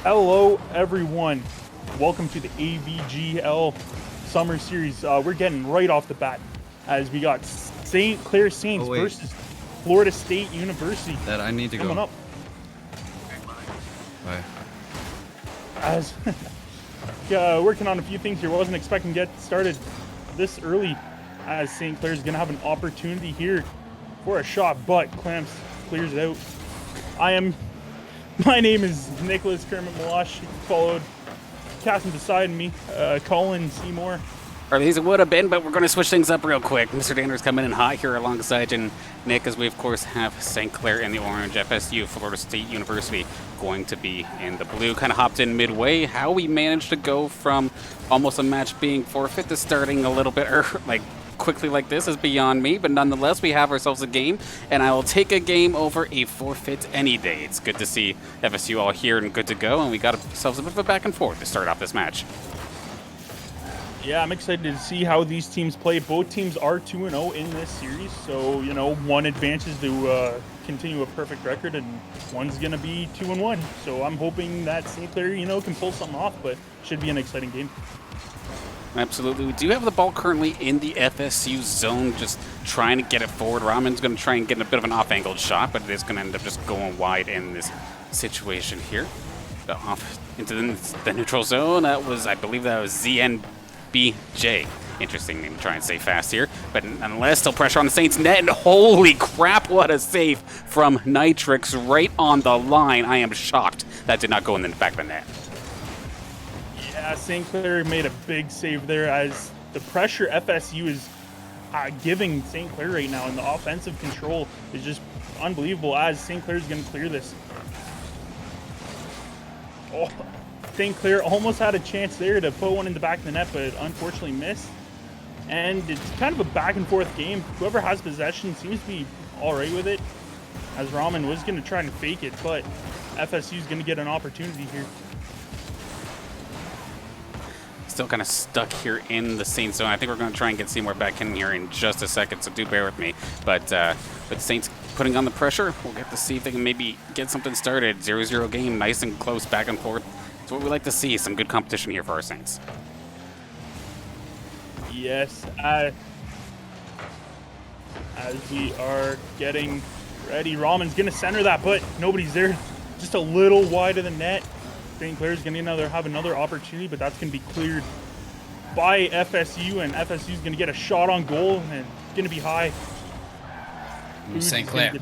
Hello, everyone. Welcome to the AVGL Summer Series. We're getting right off the bat as we got St. Clair Saints versus Florida State University. That I need to coming go. Up. Bye. As working on a few things here. Wasn't expecting to get started this early, as St. Clair's gonna have an opportunity here for a shot, but Clamps clears it out. My name is Nicholas Kermit Malash, followed casting beside me, Colin Seymour. Or these would have been, but we're going to switch things up real quick. Mr. Danner's coming in hot here alongside and Nick, as we of course have St. Clair in the orange, FSU, Florida State University, going to be in the blue. Kind of hopped in midway. How we managed to go from almost a match being forfeit to starting a little bit quickly like this is beyond me, but nonetheless, we have ourselves a game, and I will take a game over a forfeit any day. It's good to see FSU all here and good to go, and we got ourselves a bit of a back and forth to start off this match. Yeah, I'm excited to see how these teams play. Both teams are 2-0 in this series, so, one advances to continue a perfect record, and one's going to be 2-1. So I'm hoping that St. Clair, can pull something off, but should be an exciting game. Absolutely. We do have the ball currently in the FSU zone, just trying to get it forward. Raman's going to try and get a bit of an off-angled shot, but it is going to end up just going wide in this situation here. Off into the neutral zone. I believe that was ZNBJ. Interesting name to try and say fast here. But nonetheless, still pressure on the Saints net, and holy crap, what a save from Nitrix right on the line. I am shocked that did not go in the back of the net. Yeah, St. Clair made a big save there, as the pressure FSU is giving St. Clair right now, and the offensive control is just unbelievable, as St. Clair is going to clear this. Oh, St. Clair almost had a chance there to put one in the back of the net, but unfortunately missed. And it's kind of a back and forth game. Whoever has possession seems to be all right with it, as Raman was going to try and fake it, but FSU is going to get an opportunity here. Still kind of stuck here in the Saints zone. I think we're going to try and get Seymour back in here in just a second, so do bear with me. But with Saints putting on the pressure, we'll get to see if they can maybe get something started. 0-0 game, nice and close, back and forth. That's what we like to see, some good competition here for our Saints. Yes, as we are getting ready, Raman's going to center that, but nobody's there. Just a little wide of the net. St. Clair's going to have another opportunity, but that's going to be cleared by FSU, and FSU is going to get a shot on goal, and it's going to be high. St. Clair.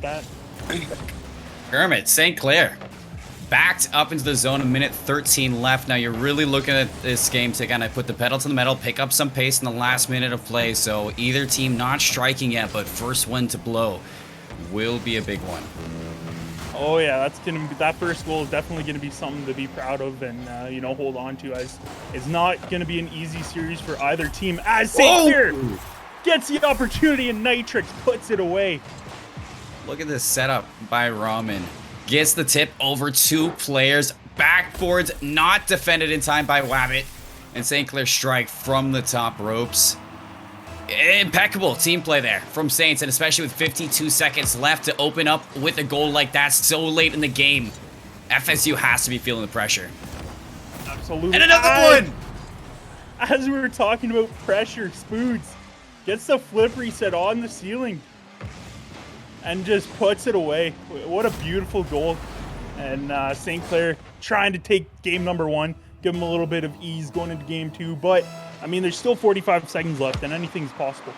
Kermit, St. Clair. Backed up into the zone, a minute 13 left. Now you're really looking at this game to kind of put the pedal to the metal, pick up some pace in the last minute of play. So either team not striking yet, but first one to blow will be a big one. Oh yeah, that first goal is definitely going to be something to be proud of and hold on to, as it's not going to be an easy series for either team, as St. Clair gets the opportunity and Nitrix puts it away. Look at this setup by Raman. Gets the tip over two players. Backboards not defended in time by Wabbit. And St. Clair strike from the top ropes. Impeccable team play there from Saints, and especially with 52 seconds left to open up with a goal like that so late in the game. FSU has to be feeling the pressure. Absolutely. And another one! As we were talking about pressure, Spoods gets the flip reset on the ceiling and just puts it away. What a beautiful goal. And St. Clair trying to take game number one, give them a little bit of ease going into game two, but there's still 45 seconds left, and anything's possible.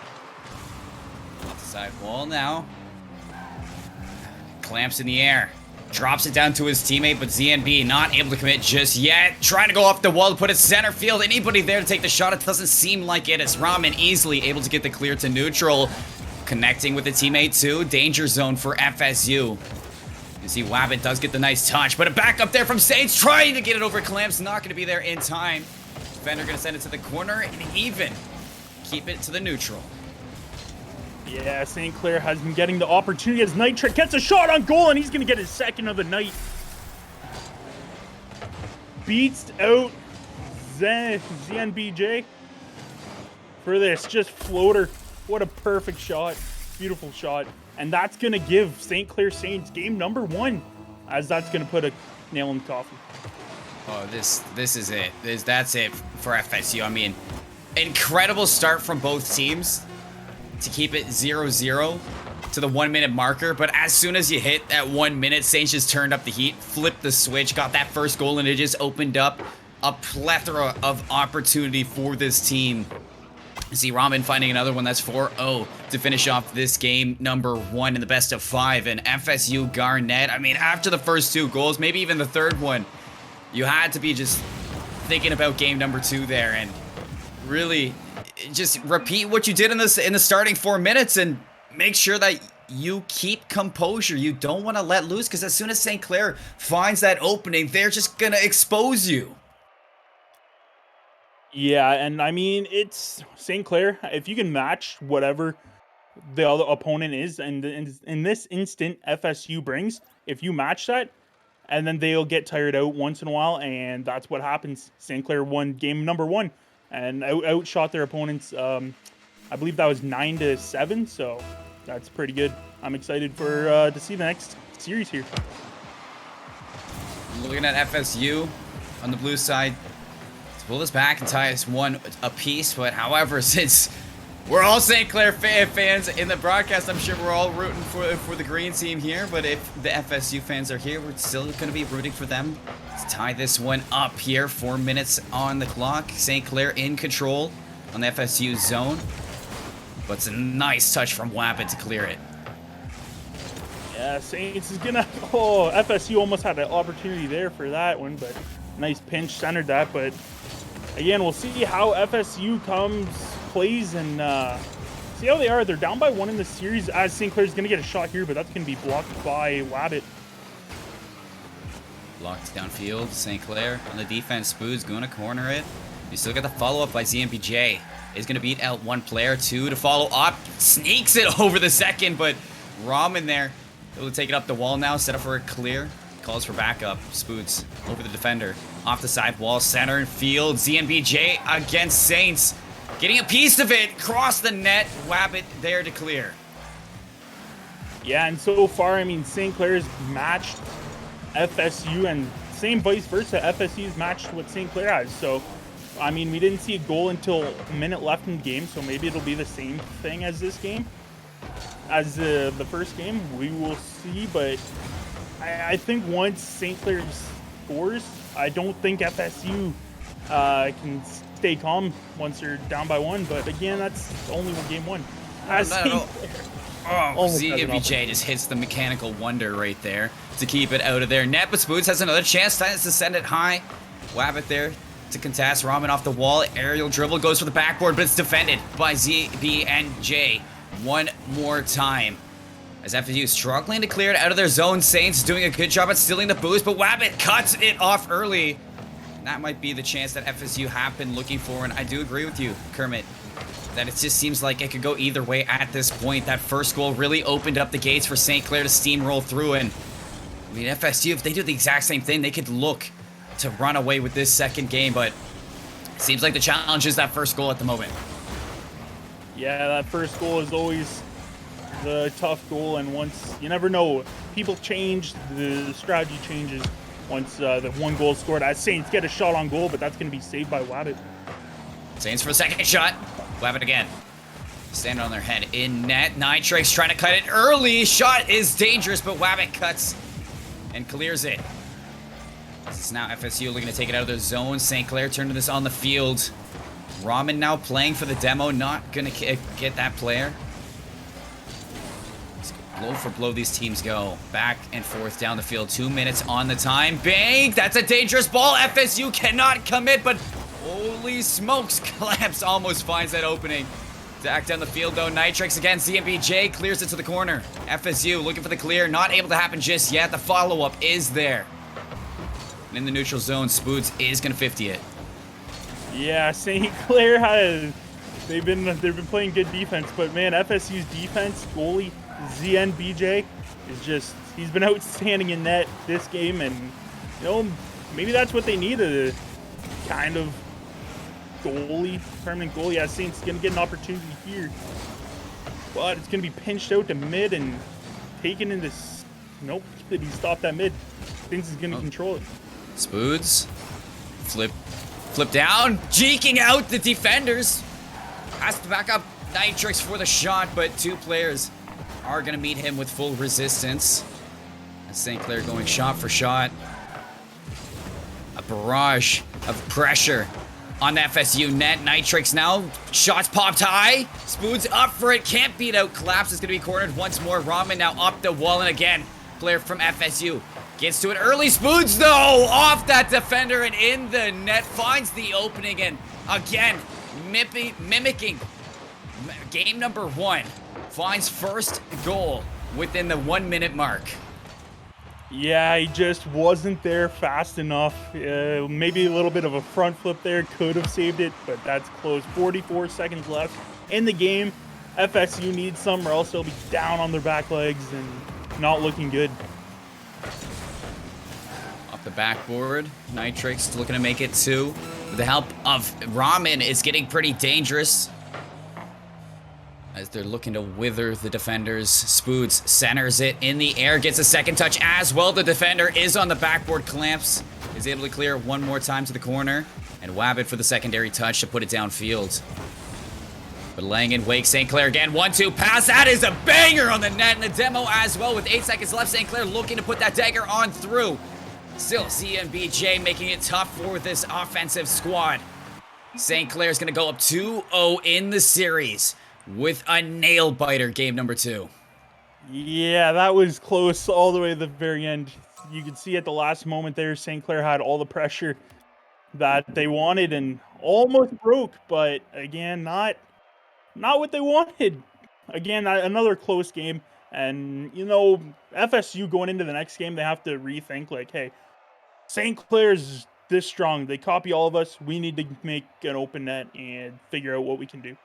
Off the side wall now. Clamps in the air. Drops it down to his teammate, but ZNB not able to commit just yet. Trying to go off the wall to put it center field. Anybody there to take the shot? It doesn't seem like it. As Raman easily able to get the clear to neutral. Connecting with the teammate too. Danger zone for FSU. You see Wabbit does get the nice touch, but a back up there from Saints trying to get it over Clamps. Not going to be there in time. Defender going to send it to the corner and even keep it to the neutral. Yeah, St. Clair has been getting the opportunity as Nitrix gets a shot on goal, and he's going to get his second of the night. Beats out ZNBJ for this just floater. What a perfect shot. Beautiful shot. And that's going to give St. Clair Saints game number one, as that's going to put a nail in the coffin. Oh, this is it. That's it for FSU. I mean, incredible start from both teams to keep it 0-0 to the 1 minute marker. But as soon as you hit that 1 minute, Saints just turned up the heat, flipped the switch, got that first goal, and it just opened up a plethora of opportunity for this team. You see Ramen finding another one. That's 4-0 to finish off this game number 1 in the best of 5. And FSU Garnett, I mean, after the first 2 goals, maybe even the third one, you had to be just thinking about game number 2 there and really just repeat what you did in the starting 4 minutes and make sure that you keep composure. You don't want to let loose, because as soon as St. Clair finds that opening, they're just going to expose you. Yeah, and I mean, it's St. Clair. If you can match whatever the other opponent is, and in this instant, FSU brings, if you match that, and then they'll get tired out once in a while, and that's what happens. St. Clair won game number 1 and outshot their opponents. I believe that was 9-7, so that's pretty good. I'm excited for to see the next series here. Looking at FSU on the blue side, to pull this back and tie us 1 apiece. But however, since we're all St. Clair fans in the broadcast, I'm sure we're all rooting for the green team here. But if the FSU fans are here, we're still going to be rooting for them to tie this one up here. 4 minutes on the clock. St. Clair in control on the FSU zone. But it's a nice touch from Wappet to clear it. Yeah, Saints is gonna. Oh, FSU almost had an opportunity there for that one, but nice pinch centered that. But again, we'll see how FSU plays, and see how they are. They're down by 1 in the series, as St. Clair's gonna get a shot here, but that's gonna be blocked by Wabbit. Blocked downfield. St. Clair on the defense. Spood's going to corner it. You still got the follow-up by ZMBJ. Is going to beat out 1 player. 2 to follow up. Sneaks it over the second, but Ramen there able to take it up the wall now. Set up for a clear. Calls for backup. Spoods over the defender. Off the side wall. Center field. ZMBJ against Saints. Getting a piece of it. Cross the net. Wabbit there to clear. Yeah, and so far, I mean, St. Clair's matched FSU, and same vice versa. FSU's matched what St. Clair has. So, I mean, we didn't see a goal until a minute left in the game, so maybe it'll be the same thing as this game, as the first game. We will see, but I think once St. Clair scores, I don't think FSU can stay calm once they're down by 1. But again, that's only game 1. ZMBJ just hits the mechanical wonder right there to keep it out of their net, but Spoods has another chance to send it high. Wabbit there to contest. Ramen off the wall. Aerial dribble goes for the backboard, but it's defended by ZBNJ one more time. As FSU struggling to clear it out of their zone. Saints doing a good job at stealing the boost, but Wabbit cuts it off early. And that might be the chance that FSU have been looking for, and I do agree with you, Kermit, that it just seems like it could go either way at this point. That first goal really opened up the gates for St. Clair to steamroll through, and I mean, FSU, if they do the exact same thing, they could look to run away with this second game, but it seems like the challenge is that first goal at the moment. Yeah, that first goal is always the tough goal, and once, you never know, people change, the strategy changes once the 1 goal scored. As Saints get a shot on goal, but that's going to be saved by Wabbit. Saints for a second shot. Wabbit again. Standing on their head in net. Nitrix trying to cut it early. Shot is dangerous, but Wabbit cuts and clears it. This is now FSU looking to take it out of their zone. St. Clair turning this on the field. Ramen now playing for the demo. Not going to get that player. Blow for blow these teams go. Back and forth down the field. 2 minutes on the time. Bang! That's a dangerous ball. FSU cannot commit, but holy smokes. Collapse almost finds that opening. Back down the field though. Nitrix against ZMBJ clears it to the corner. FSU looking for the clear. Not able to happen just yet. The follow-up is there. And in the neutral zone, Spoods is going to 50 it. Yeah, St. Clair has... They've been playing good defense, but man, FSU's defense, goalie ZNBJ is just, he's been outstanding in net this game, and you know, maybe that's what they need, a kind of goalie, permanent goalie. Yeah, Saints gonna get an opportunity here, but it's gonna be pinched out to mid and taken into, nope, he stopped that mid. Saints is gonna control it. Spoods Flip down, jeeking out the defenders. Has to back up Nitrix for the shot, but 2 players are gonna meet him with full resistance. And St. Clair going shot for shot. A barrage of pressure on the FSU net. Nitrix now, shots popped high. Spood's up for it, can't beat out. Collapse is gonna be cornered once more. Ramen now up the wall, and again, player from FSU gets to it early. Spood's though, off that defender and in the net, finds the opening, and again, mimicking game number 1. Finds first goal within the 1-minute mark. Yeah, he just wasn't there fast enough. Maybe a little bit of a front flip there could have saved it, but that's close. 44 seconds left in the game. FSU needs some, or else they'll be down on their back legs and not looking good. Off the backboard, Nitrix looking to make it 2. With the help of Ramen, it's getting pretty dangerous as they're looking to wither the defenders. Spoods centers it in the air, gets a second touch as well. The defender is on the backboard. Clamps is able to clear one more time to the corner, and Wabbit for the secondary touch to put it downfield. But laying in wake, St. Clair again. 1-2 pass. That is a banger on the net, and the demo as well. With 8 seconds left, St. Clair looking to put that dagger on through. Still, CNBJ making it tough for this offensive squad. St. Clair's going to go up 2-0 in the series with a nail-biter game number 2. Yeah, that was close all the way to the very end. You could see at the last moment there, St. Clair had all the pressure that they wanted and almost broke, but again, not what they wanted. Again, another close game, and you know, FSU going into the next game, they have to rethink, like, hey, St. Clair's this strong. They copy all of us. We need to make an open net and figure out what we can do.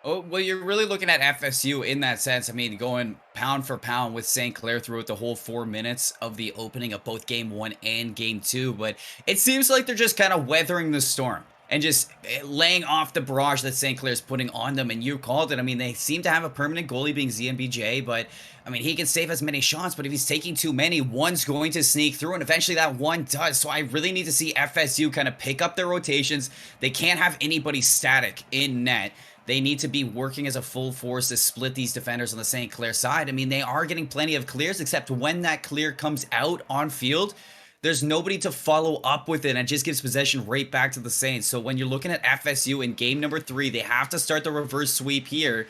Oh, well, you're really looking at FSU in that sense. I mean, going pound for pound with St. Clair throughout the whole 4 minutes of the opening of both Game 1 and Game 2. But it seems like they're just kind of weathering the storm and just laying off the barrage that St. Clair's putting on them. And you called it. I mean, they seem to have a permanent goalie being ZMBJ, but I mean, he can save as many shots, but if he's taking too many, one's going to sneak through, and eventually that one does. So I really need to see FSU kind of pick up their rotations. They can't have anybody static in net. They need to be working as a full force to split these defenders on the St. Clair side. I mean, they are getting plenty of clears, except when that clear comes out on field, there's nobody to follow up with it, and it just gives possession right back to the Saints. So when you're looking at FSU in game number 3, they have to start the reverse sweep here.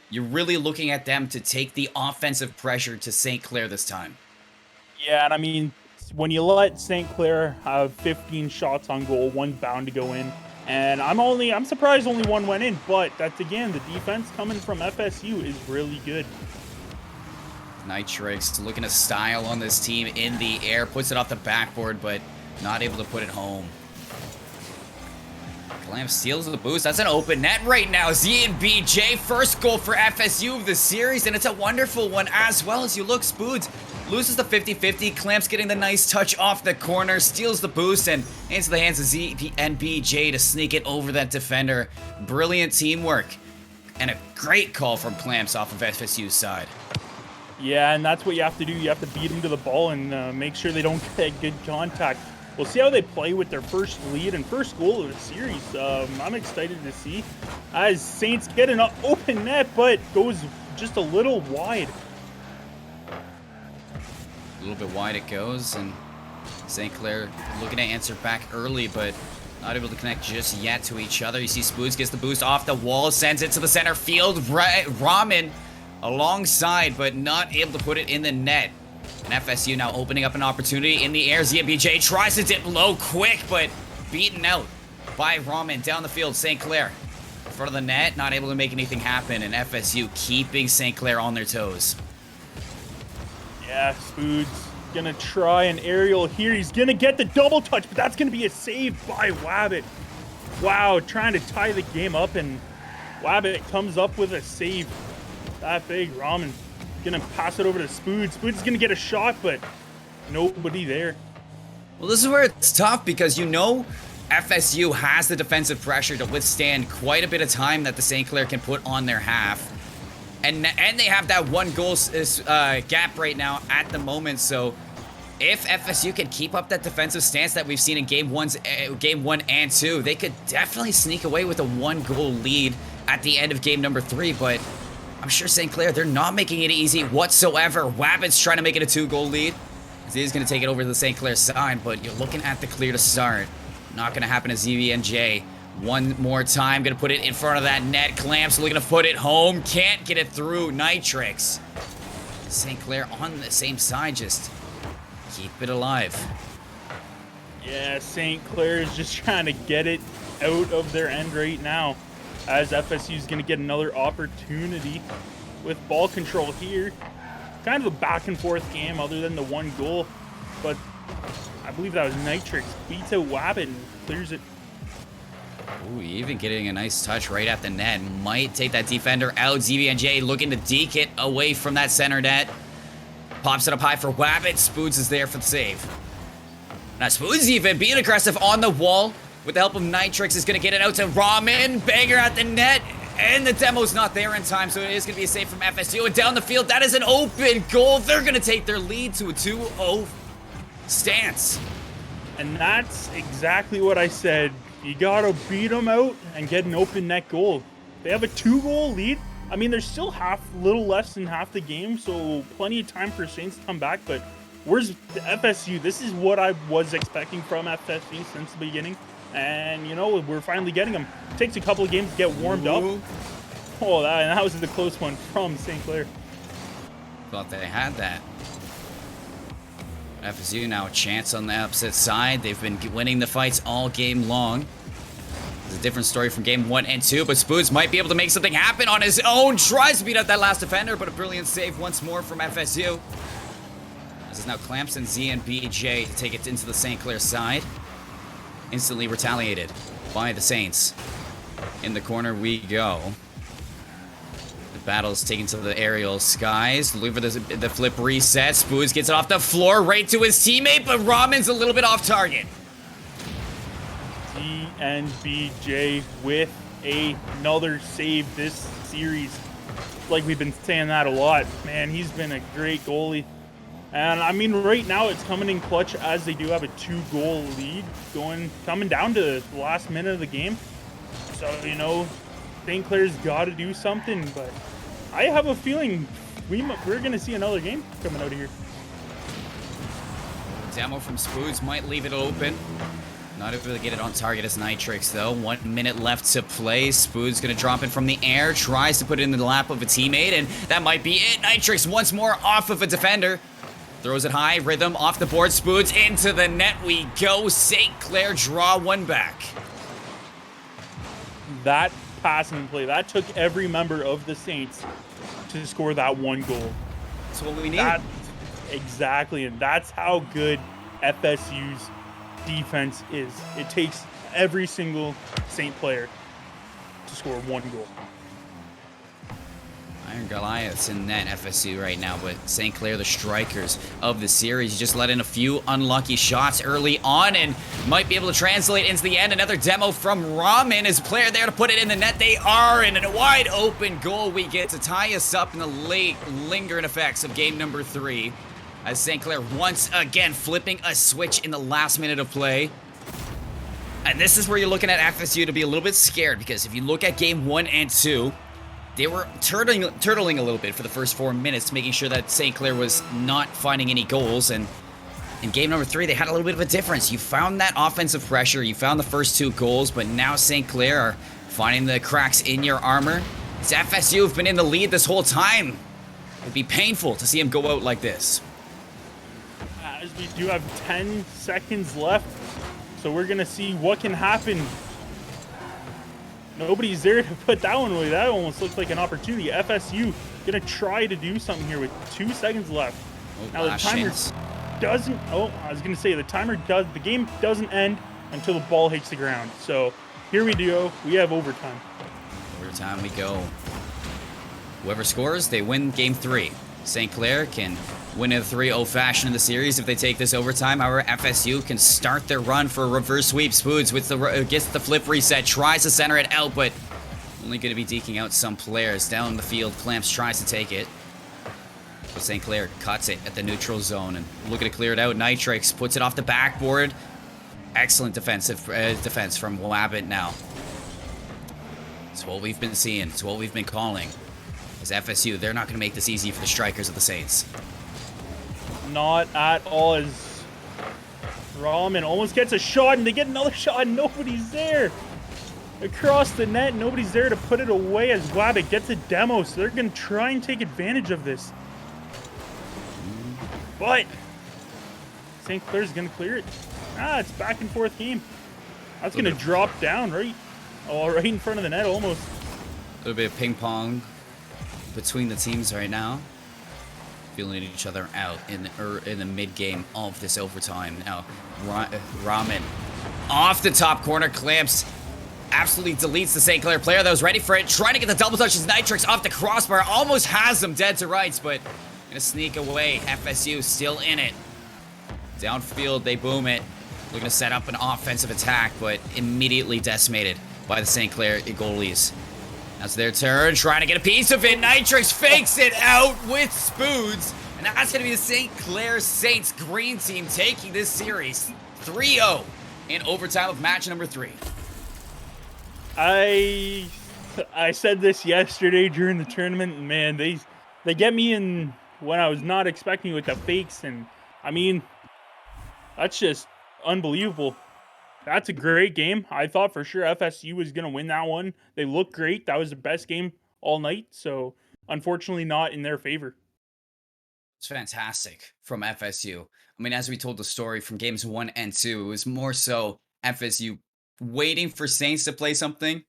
You're really looking at them to take the offensive pressure to St. Clair this time. Yeah, and I mean, when you let St. Clair have 15 shots on goal, one's bound to go in. And I'm surprised only one went in, but that's, again, the defense coming from FSU is really good. Nitrix looking to style on this team in the air, puts it off the backboard, but not able to put it home. Clamp steals the boost. That's an open net right now. ZNBJ, first goal for FSU of the series, and it's a wonderful one as well. As you look, Spoods loses the 50-50. Clamp's getting the nice touch off the corner, steals the boost, and into the hands of ZNBJ to sneak it over that defender. Brilliant teamwork, and a great call from Clamps off of FSU's side. Yeah, and that's what you have to do. You have to beat them to the ball and make sure they don't get good contact. We'll see how they play with their first lead and first goal of the series. I'm excited to see as Saints get an open net, but goes just a little wide. A little bit wide it goes, and St. Clair looking to answer back early, but not able to connect just yet to each other. You see Spoods gets the boost off the wall, sends it to the center field. Ramen alongside, but not able to put it in the net. And FSU now opening up an opportunity in the air. ZMBJ tries to dip low quick, but beaten out by Ramen down the field. St. Clair in front of the net, not able to make anything happen, and FSU keeping St. Clair on their toes. Yeah, Spoods gonna try an aerial here. He's gonna get the double touch, but that's gonna be a save by Wabbit. Wow, trying to tie the game up, and Wabbit comes up with a save. That big. Ramen gonna pass it over to Spoods. Spoods is gonna get a shot, but nobody there. Well, this is where it's tough because you know FSU has the defensive pressure to withstand quite a bit of time that the St. Clair can put on their half. And they have that one goal gap right now at the moment, so If FSU can keep up that defensive stance that we've seen in game 1 and 2, they could definitely sneak away with a 1-goal lead at the end of game number 3, but I'm sure St. Clair, they're not making it easy whatsoever. Wabbit's trying to make it a 2-goal lead. He's going to take it over to the St. Clair side, but you're looking at the clear to start. Not going to happen to ZVNJ. One more time, going to put it in front of that net. Clamps looking to put it home. Can't get it through. Nitrix. St. Clair on the same side, just keep it alive. Yeah, St. Clair is just trying to get it out of their end right now, as FSU is going to get another opportunity with ball control here. Kind of a back and forth game other than the 1 goal, but I believe that was Nitrix. Beats out Wabbit and clears it. Ooh, even getting a nice touch right at the net. Might take that defender out. ZVNJ looking to deke it away from that center net. Pops it up high for Wabbit. Spoods is there for the save. Now Spoods even being aggressive on the wall. With the help of Nitrix is going to get it out to Ramen. Banger at the net. And the demo's not there in time, so it is going to be a save from FSU. And down the field, that is an open goal. They're going to take their lead to a 2-0 stance. And that's exactly what I said. You got to beat them out and get an open net goal. They have a 2-goal lead. I mean, there's still little less than half the game, so plenty of time for Saints to come back. But where's the FSU? This is what I was expecting from FSU since the beginning. And, you know, we're finally getting them. Takes a couple of games to get warmed up. Oh, that was the close one from St. Clair. Thought they had that. FSU now a chance on the opposite side. They've been winning the fights all game long. It's a different story from game 1 and 2, but Spoods might be able to make something happen on his own. Tries to beat out that last defender, but a brilliant save once more from FSU. This is now Clamps and ZNBJ to take it into the St. Clair side. Instantly retaliated by the Saints. In the corner we go. The battle is taken to the aerial skies. Looking for the flip reset. Spoods gets it off the floor right to his teammate, but Ramen's a little bit off target. ZNBJ with another save this series. Like we've been saying that a lot. Man, he's been a great goalie. And I mean, right now it's coming in clutch as they do have a 2-goal lead coming down to the last minute of the game. So, you know, St. Clair's got to do something, but I have a feeling we're going to see another game coming out of here. Demo from Spoods might leave it open. Not able to get it on target as Nitrix, though. 1 minute left to play. Spoods going to drop it from the air. Tries to put it in the lap of a teammate, and that might be it. Nitrix once more off of a defender. Throws it high, rhythm off the board, Spoods into the net we go. St. Clair draw one back. That passing play, that took every member of the Saints to score that 1 goal. That's what we need. Exactly, and that's how good FSU's defense is. It takes every single Saint player to score 1 goal. Iron Goliath's in net FSU right now, but St. Clair, the strikers of the series, just let in a few unlucky shots early on and might be able to translate into the end. Another demo from Ramen. Is player there to put it in the net? They are, and a wide open goal we get to tie us up in the late lingering effects of game number 3. As St. Clair once again flipping a switch in the last minute of play. And this is where you're looking at FSU to be a little bit scared, because if you look at game 1 and 2, they were turtling a little bit for the first 4 minutes, making sure that St. Clair was not finding any goals. And in game number 3, they had a little bit of a difference. You found that offensive pressure. You found the first 2 goals, but now St. Clair are finding the cracks in your armor. It's FSU have been in the lead this whole time. It'd be painful to see him go out like this. As we do have 10 seconds left, so we're going to see what can happen. Nobody's there to put that one away. That almost looks like an opportunity. FSU going to try to do something here with 2 seconds left. Oh, now the timer doesn't. Oh, I was going to say the game doesn't end until the ball hits the ground. So here we go. We have overtime. Overtime we go. Whoever scores, they win game 3. St. Clair can win in a 3-0 fashion in the series if they take this overtime. However, FSU can start their run for a reverse sweep. Spoods gets the flip reset, tries to center it out, but only going to be deking out some players. Down the field, Clamps tries to take it. But St. Clair cuts it at the neutral zone, and looking to clear it out. Nitrix puts it off the backboard. Excellent defensive defense from Wabbit now. It's what we've been seeing. It's what we've been calling. Is FSU, they're not going to make this easy for the strikers of the Saints. Not at all. As Rahman almost gets a shot, and they get another shot, and nobody's there. Across the net, nobody's there to put it away as Wabbit gets a demo, so they're going to try and take advantage of this. But St. Clair's going to clear it. It's back and forth game. That's going to drop down right in front of the net almost. A little bit of ping pong between the teams right now. Feeling each other out in the mid game of this overtime. Now, Rahman off the top corner, clamps, absolutely deletes the St. Clair player that was ready for it. Trying to get the double touch as Nitrix off the crossbar. Almost has him dead to rights, but gonna sneak away. FSU still in it. Downfield, they boom it. Looking to set up an offensive attack, but immediately decimated by the St. Clair goalies. That's their turn, trying to get a piece of it. Nitrix fakes it out with Spoods. And that's going to be the St. Clair Saints green team taking this series 3-0 in overtime of match number 3. I said this yesterday during the tournament, and man, they get me in when I was not expecting with the fakes, and I mean, that's just unbelievable. That's a great game. I thought for sure FSU was going to win that one. They looked great. That was the best game all night. So, unfortunately, not in their favor. It's fantastic from FSU. I mean, as we told the story from games 1 and 2, it was more so FSU waiting for Saints to play something,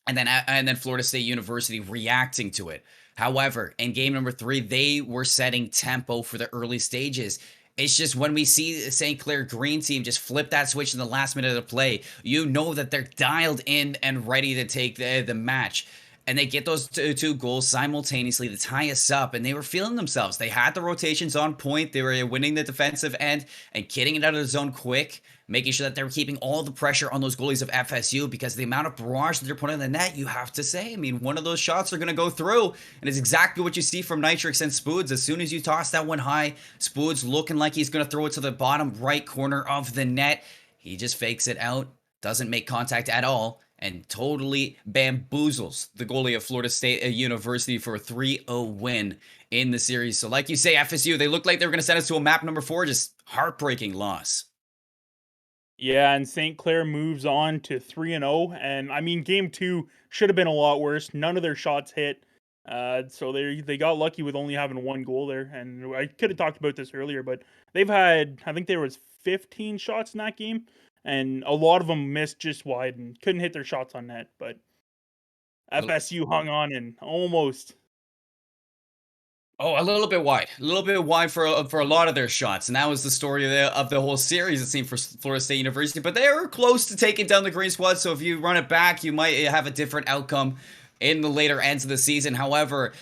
and then Florida State University reacting to it. However, in game number 3, they were setting tempo for the early stages. It's just when we see the St. Clair green team just flip that switch in the last minute of play, you know that they're dialed in and ready to take the match. And they get those two goals simultaneously to tie us up, and they were feeling themselves. They had the rotations on point. They were winning the defensive end and getting it out of the zone quick, making sure that they were keeping all the pressure on those goalies of FSU, because the amount of barrage that they're putting in the net, you have to say, I mean, one of those shots are going to go through, and it's exactly what you see from Nitrix and Spoods. As soon as you toss that one high, Spoods looking like he's going to throw it to the bottom right corner of the net. He just fakes it out, doesn't make contact at all, and totally bamboozles the goalie of Florida State University for a 3-0 win in the series. So like you say, FSU, they looked like they were going to send us to a map number 4, just heartbreaking loss. Yeah, and St. Clair moves on to 3-0, and I mean, game 2 should have been a lot worse. None of their shots hit, so they got lucky with only having one goal there. And I could have talked about this earlier, but they've had, I think there was 15 shots in that game, and a lot of them missed just wide and couldn't hit their shots on net. But FSU hung on and almost. Oh, a little bit wide for a lot of their shots, and that was the story of the whole series. It seemed for Florida State University, but they were close to taking down the Green Squad. So if you run it back, you might have a different outcome in the later ends of the season. However,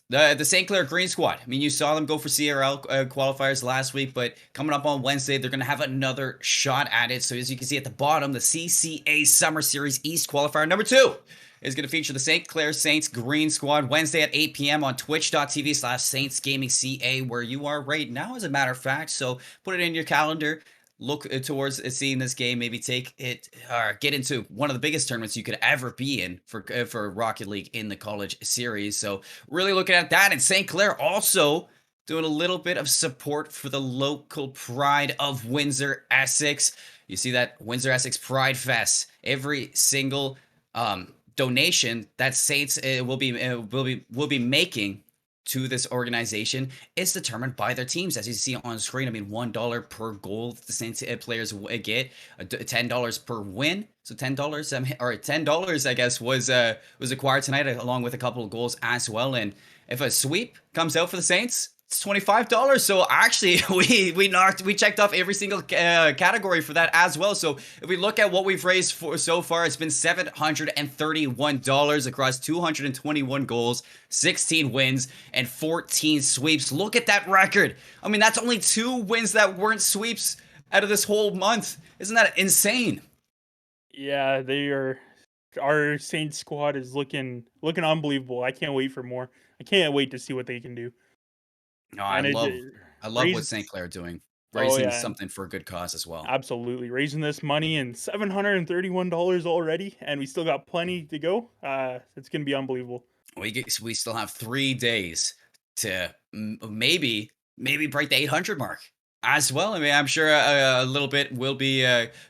the St. Clair Green Squad, I mean, you saw them go for CRL qualifiers last week, but coming up on Wednesday, they're going to have another shot at it. So as you can see at the bottom, the CCA Summer Series East qualifier number 2 is going to feature the St. Clair Saints Green Squad Wednesday at 8 p.m. on twitch.tv/Saints Gaming CA, where you are right now, as a matter of fact. So put it in your calendar. Look towards seeing this game. Maybe take it or get into one of the biggest tournaments you could ever be in for Rocket League in the college series. So really looking at that. And St. Clair also doing a little bit of support for the local pride of Windsor, Essex. You see that Windsor Essex Pride Fest. Every single donation that Saints will be making to this organization is determined by their teams, as you see on screen. I mean, $1 per goal the Saints players get, $10 per win. So $10, I guess, was acquired tonight, along with a couple of goals as well. And if a sweep comes out for the Saints, it's $25. So actually, we checked off every single category for that as well. So if we look at what we've raised for so far, it's been $731 across 221 goals, 16 wins, and 14 sweeps. Look at that record. I mean, that's only 2 wins that weren't sweeps out of this whole month. Isn't that insane? Yeah, they are. Our Saints squad is looking unbelievable. I can't wait for more. I can't wait to see what they can do. No, and I love what raised. St. Clair doing, Oh raising yeah, something for a good cause as well. absolutely raising this money and $731 already, and we still got plenty to go. It's gonna be unbelievable. We still have 3 days to maybe break the 800 mark as well. I mean, I'm sure a little bit will be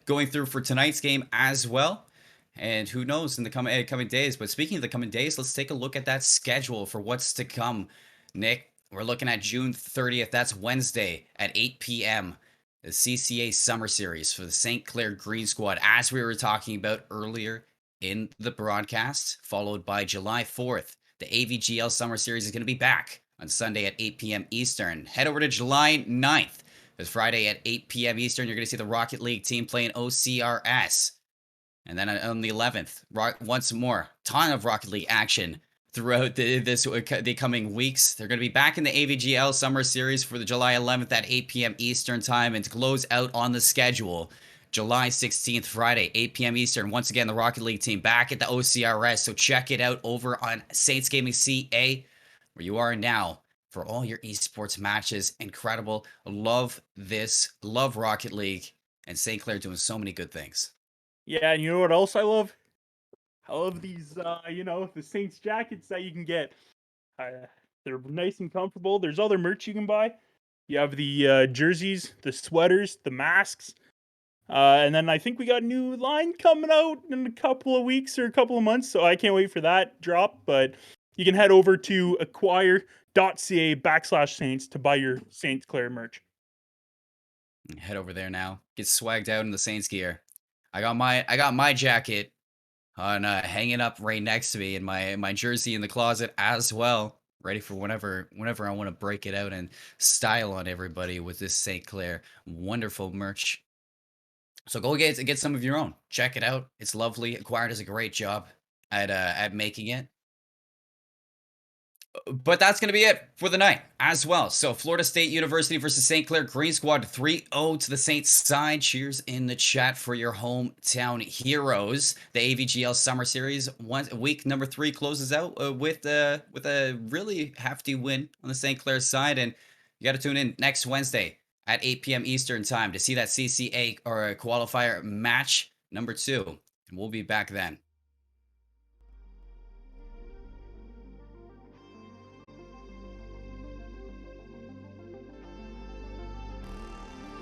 going through for tonight's game as well. And who knows in the coming days. But speaking of the coming days, let's take a look at that schedule for what's to come. Nick, we're looking at June 30th. That's Wednesday at 8 p.m. The CCA Summer Series for the St. Clair Green Squad, as we were talking about earlier in the broadcast, followed by July 4th. The AVGL Summer Series is going to be back on Sunday at 8 p.m. Eastern. Head over to July 9th. It's Friday at 8 p.m. Eastern. You're going to see the Rocket League team playing OCRS. And then on the 11th, once more, ton of Rocket League action throughout the coming weeks. They're going to be back in the AVGL Summer Series for the July 11th at 8 p.m. Eastern Time. And to close out on the schedule, July 16th, Friday, 8 p.m. Eastern. Once again, the Rocket League team back at the OCRS. So check it out over on Saints Gaming CA, where you are now for all your esports matches. Incredible. Love this. Love Rocket League. And St. Clair doing so many good things. Yeah, and you know what else I love? I love these, the Saints jackets that you can get. They're nice and comfortable. There's other merch you can buy. You have the jerseys, the sweaters, the masks. And then I think we got a new line coming out in a couple of weeks or a couple of months, so I can't wait for that drop. But you can head over to acquire.ca/Saints to buy your Saints Clair merch. Head over there now. Get swagged out in the Saints gear. I got my jacket on hanging up right next to me, and my jersey in the closet as well, ready for whenever I want to break it out and style on everybody with this St. Clair wonderful merch. So go get some of your own. Check it out. It's lovely. Acquire does a great job at making it. But that's going to be it for the night as well. So Florida State University versus St. Clair Green Squad 3-0 to the Saints side. Cheers in the chat for your hometown heroes. The AVGL Summer Series week number 3 closes out with a really hefty win on the St. Clair side. And you got to tune in next Wednesday at 8 p.m. Eastern time to see that CCA or qualifier match number 2. And we'll be back then.